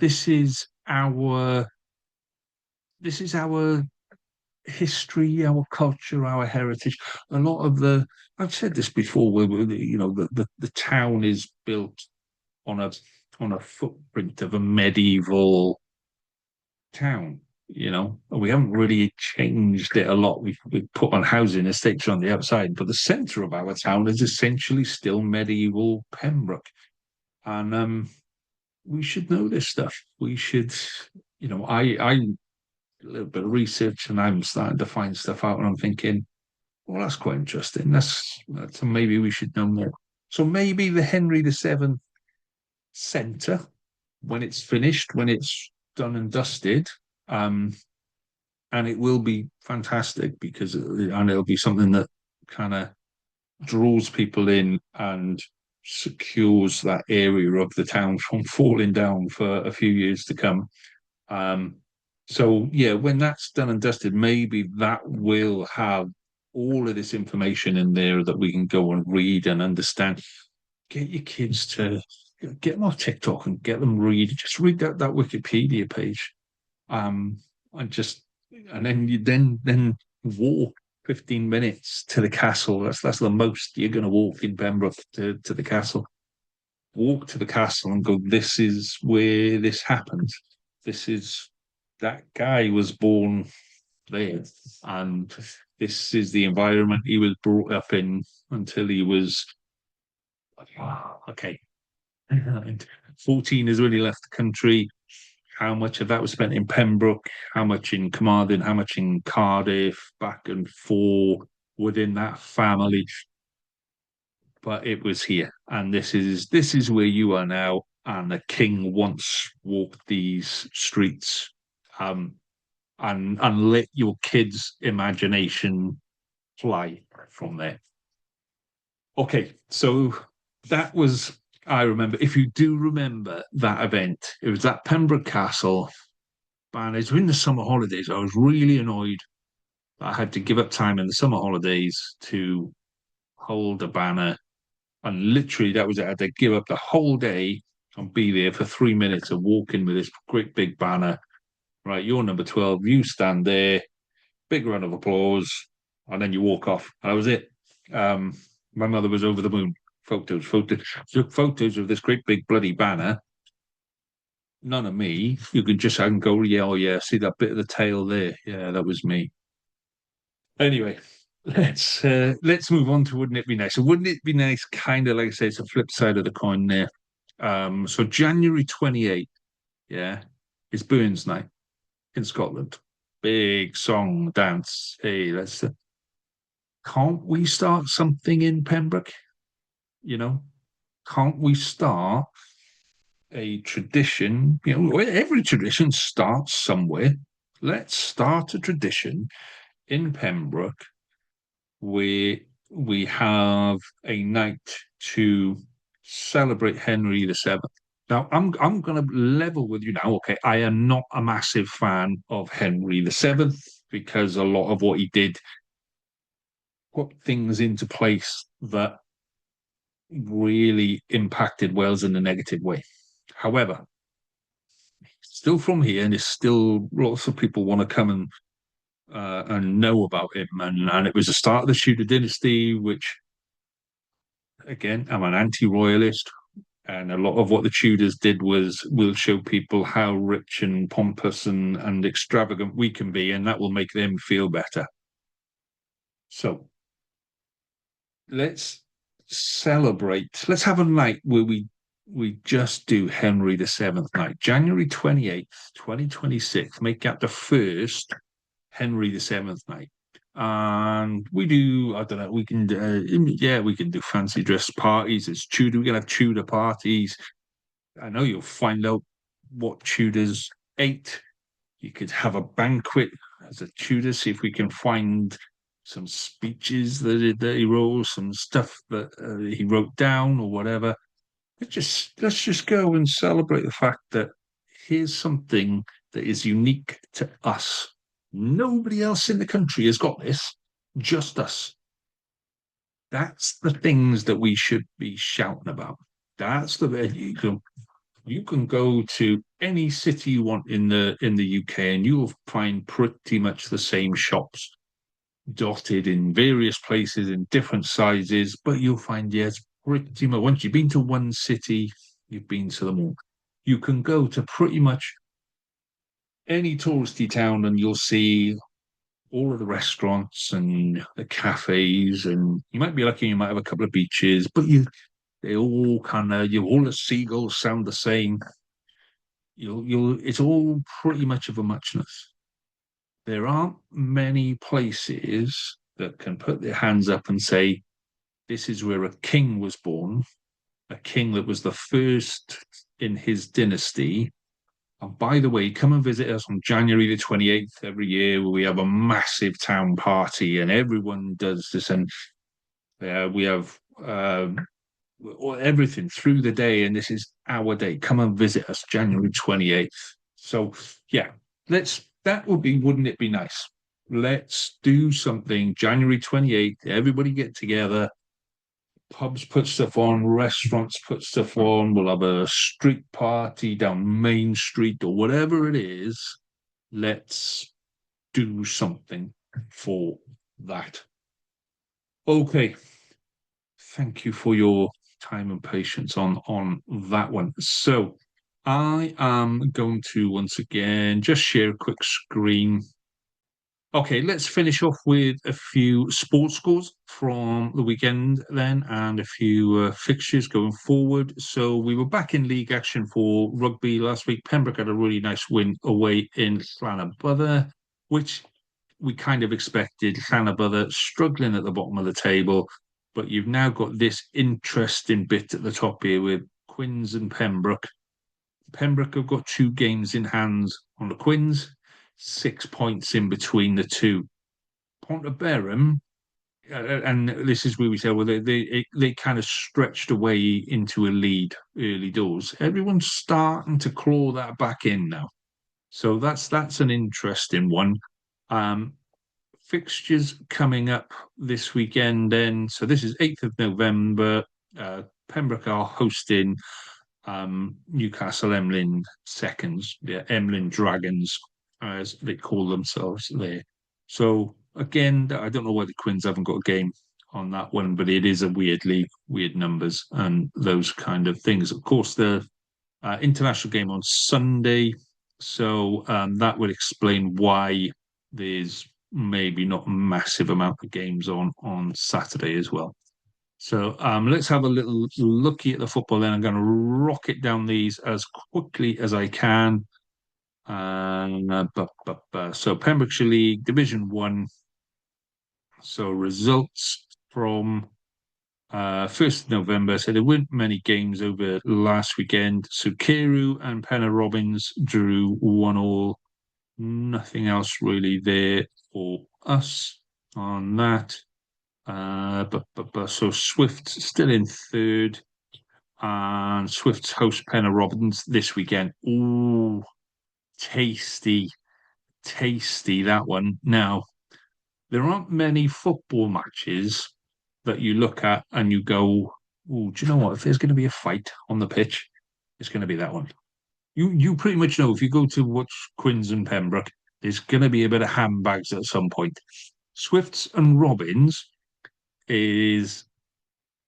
is our history, our culture, our heritage. A lot of I've said this before, where the town is built on a footprint of a medieval town. We haven't really changed it a lot. We've put on housing estates on the outside, but the centre of our town is essentially still medieval Pembroke, and we should know this stuff. We should, I a little bit of research and I'm starting to find stuff out and I'm thinking, well, that's quite interesting. That's maybe we should know more. So maybe the Henry VII Centre, when it's finished, when it's done and dusted, um, and it will be fantastic and it'll be something that kind of draws people in and secures that area of the town from falling down for a few years to come. Um, so yeah, when that's done and dusted, maybe that will have all of this information in there that we can go and read and understand. Get your kids to get them off TikTok and get them just read that Wikipedia page. Um, and just and then you then walk 15 minutes to the castle. That's the most you're going to walk in Pembroke to the castle. walk to the castle and go, this is where this happened. This is that guy was born there, and this is the environment he was brought up in until he was okay. 14 is when he left the country. How much of that was spent in Pembroke? How much in Carmarthen? How much in Cardiff? Back and forth within that family, but it was here, and this is where you are now. And the king once walked these streets, um, and let your kids' imagination fly from there. Okay, so that was, I remember. If you do remember that event, it was at Pembroke Castle, and it was in the summer holidays. I was really annoyed that I had to give up time in the summer holidays to hold a banner. And literally, that was it. I had to give up the whole day and be there for 3 minutes and walk in with this great big banner. Right, you're number 12. You stand there, big round of applause, and then you walk off. And that was it. My mother was over the moon. Photos, took photos of this great big bloody banner. None of me. You could just I can go, yeah, oh yeah, see that bit of the tail there. Yeah, that was me. Anyway, let's move on to wouldn't it be nice? So wouldn't it be nice? Kind of like I say, it's a flip side of the coin there. So January 28th, yeah, is Burns Night in Scotland. Big song, dance. Hey, let's can't we start something in Pembroke? You know, can't we start a tradition? You know, every tradition starts somewhere. Let's start a tradition in Pembroke where we have a night to celebrate Henry VII. Now, I'm going to level with you now. Okay, I am not a massive fan of Henry VII because a lot of what he did put things into place that really impacted Wales in a negative way. However, still from here, and it's still lots of people want to come and know about him. And it was the start of the Tudor dynasty, which again, I'm an anti-royalist, and a lot of what the Tudors did was will show people how rich and pompous and extravagant we can be, and that will make them feel better. So let's celebrate. Let's have a night where we just do Henry VII night, January 28th, 2026. Make that the first Henry VII night. And we do, I don't know, we can, yeah, we can do fancy dress parties. It's Tudor, we can have Tudor parties. I know you'll find out what Tudors ate. You could have a banquet as a Tudor, see if we can find some speeches that he wrote, some stuff that he wrote down or whatever. Let's just go and celebrate the fact that here's something that is unique to us. Nobody else in the country has got this, just us. That's the things that we should be shouting about. That's the you can go to any city you want in the UK and you'll find pretty much the same shops dotted in various places in different sizes, but you'll find yes, pretty much once you've been to one city, you've been to them all. You can go to pretty much any touristy town and you'll see all of the restaurants and the cafes, and you might be lucky, you might have a couple of beaches, but they all kind of you all the seagulls sound the same. It's all pretty much of a muchness. There aren't many places that can put their hands up and say, this is where a king was born, a king that was the first in his dynasty. And by the way, come and visit us on January the 28th every year, where we have a massive town party and everyone does this. And we have everything through the day, and this is our day. Come and visit us January 28th. So, yeah, that would be, wouldn't it be nice? Let's do something January 28th. Everybody get together. Pubs put stuff on, restaurants put stuff on. We'll have a street party down Main Street or whatever it is. Let's do something for that. Okay. Thank you for your time and patience on that one. So I am going to once again just share a quick screen. Okay, let's finish off with a few sports scores from the weekend then, and a few fixtures going forward. So we were back in league action for rugby last week. Pembroke had a really nice win away in Llanybother, which we kind of expected. Llanybother struggling at the bottom of the table, but you've now got this interesting bit at the top here with Quins and Pembroke. Pembroke have got 2 games in hand on the Quins, 6 points in between the two. Ponteberem, and this is where we say, well, they kind of stretched away into a lead early doors. Everyone's starting to claw that back in now, so that's an interesting one. Um, Fixtures coming up this weekend. Then, so this is 8th of November. Pembroke are hosting Newcastle Emlyn Seconds, yeah, Emlyn Dragons, as they call themselves there. So again, I don't know why the Quins haven't got a game on that one, but it is a weird league, weird numbers, and those kind of things. Of course, the international game on Sunday, so that would explain why there's maybe not a massive amount of games on Saturday as well. So let's have a little looky at the football. Then I'm going to rocket down these as quickly as I can. So Pembrokeshire League Division 1. So results from 1st of November. So there weren't many games over last weekend. So Carew and Penna Robbins drew 1-1. Nothing else really there for us on that. So Swift still in third, and Swift's host Penna Robbins this weekend. Ooh, tasty, tasty that one. Now, there aren't many football matches that you look at and you go, "Oh, do you know what? If there's going to be a fight on the pitch, it's going to be that one." You pretty much know if you go to watch Quins and Pembroke, there's going to be a bit of handbags at some point. Swifts and Robbins is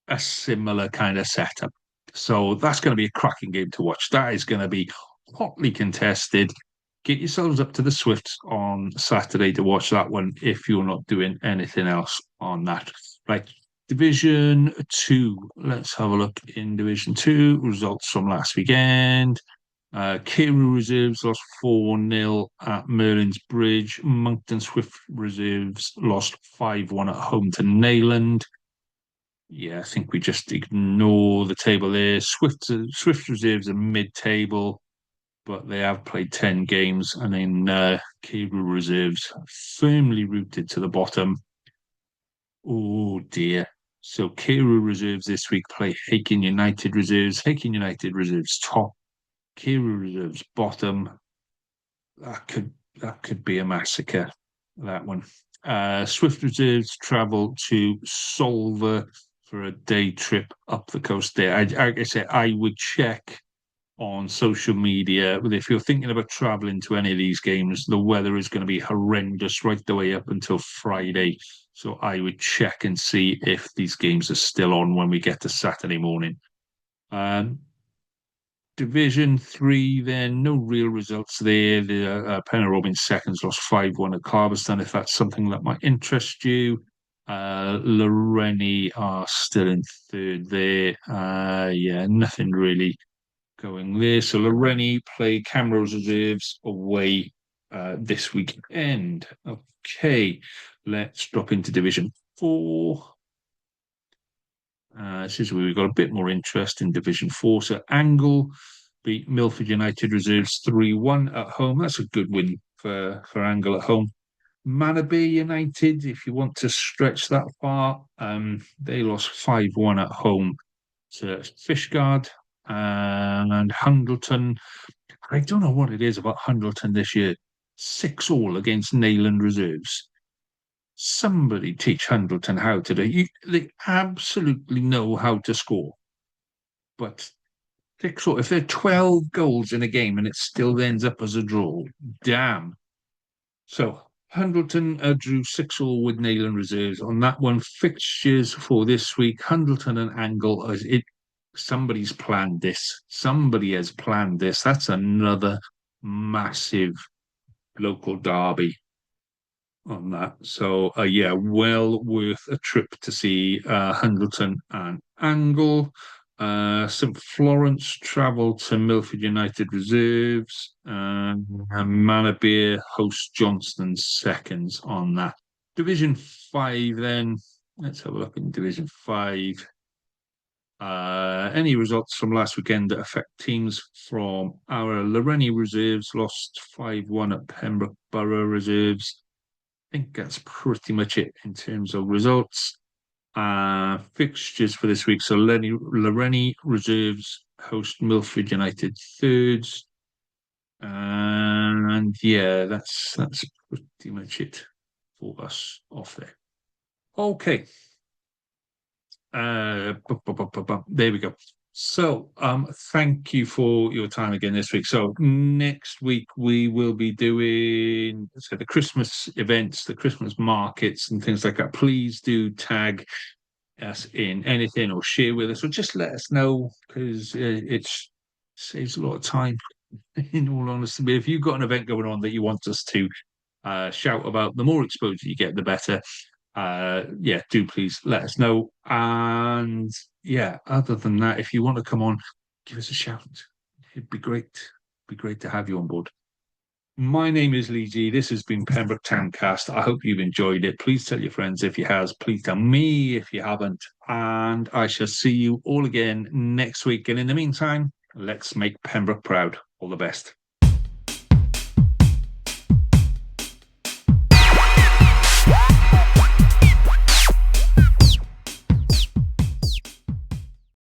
a similar kind of setup. So that's going to be a cracking game to watch. That is going to be hotly contested. Get yourselves up to the Swifts on Saturday to watch that one if you're not doing anything else on that. Right. Division 2. Let's have a look in Division 2. Results from last weekend. Carew Reserves lost 4-0 at Merlin's Bridge. Moncton Swift Reserves lost 5-1 at home to Neyland. Yeah, I think we just ignore the table there. Swift Reserves are mid-table, but they have played 10 games, and then Carew Reserves firmly rooted to the bottom. Oh dear. So Carew Reserves this week play Hakin United Reserves. Hakin United Reserves top. Carew Reserves bottom. That could be a massacre, that one. Swift Reserves travel to Solver for a day trip up the coast there. Like I say, I would check on social media. But if you're thinking about traveling to any of these games, the weather is going to be horrendous right the way up until Friday. So I would check and see if these games are still on when we get to Saturday morning. Division 3, then no real results there. The Penna Robbins seconds lost 5-1 at Carbiston, if that's something that might interest you. Loreni are still in third there. Yeah, nothing really going there. So Loreni play Camrose Reserves away this weekend. Okay, let's drop into Division 4. This is where we've got a bit more interest in Division 4. So Angle beat Milford United Reserves 3-1 at home. That's a good win for Angle at home. Manabee United, if you want to stretch that far, they lost 5-1 at home to Fishguard. And Hundleton, I don't know what it is about Hundleton this year. 6-6 against Neyland Reserves. Somebody teach Hundleton how to do. They absolutely know how to score, but 6-6. If there are 12 goals in a game and it still ends up as a draw, damn. So Hundleton drew 6-6 with Neyland Reserves on that one. Fixtures for this week: Hundleton and Angle. somebody's planned this. Somebody has planned this. That's another massive local derby on that. So yeah, well worth a trip to see Hundleton and Angle. St Florence travel to Milford United reserves, and Manorbeer host Johnston seconds on that. Division 5 then. Let's have a look in Division 5. Any results from last weekend that affect teams from our Loreni reserves? Lost 5-1 at Pembroke Borough reserves. I think that's pretty much it in terms of results. Fixtures for this week. So Loreni reserves host Milford United thirds. And yeah, that's pretty much it for us off there. Okay. There we go. So, thank you for your time again this week. So next week we will be doing the Christmas events, the Christmas markets, and things like that. Please do tag us in anything or share with us, or just let us know because it saves a lot of time. In all honesty, but if you've got an event going on that you want us to shout about, the more exposure you get, the better. Yeah, do please let us know. And yeah, other than that, if you want to come on, give us a shout. It'd be great. Be great to have you on board. My name is Lee G. This has been Pembroke Towncast. I hope you've enjoyed it. Please tell your friends if you has. Please tell me if you haven't. And I shall see you all again next week. And in the meantime, let's make Pembroke proud. All the best.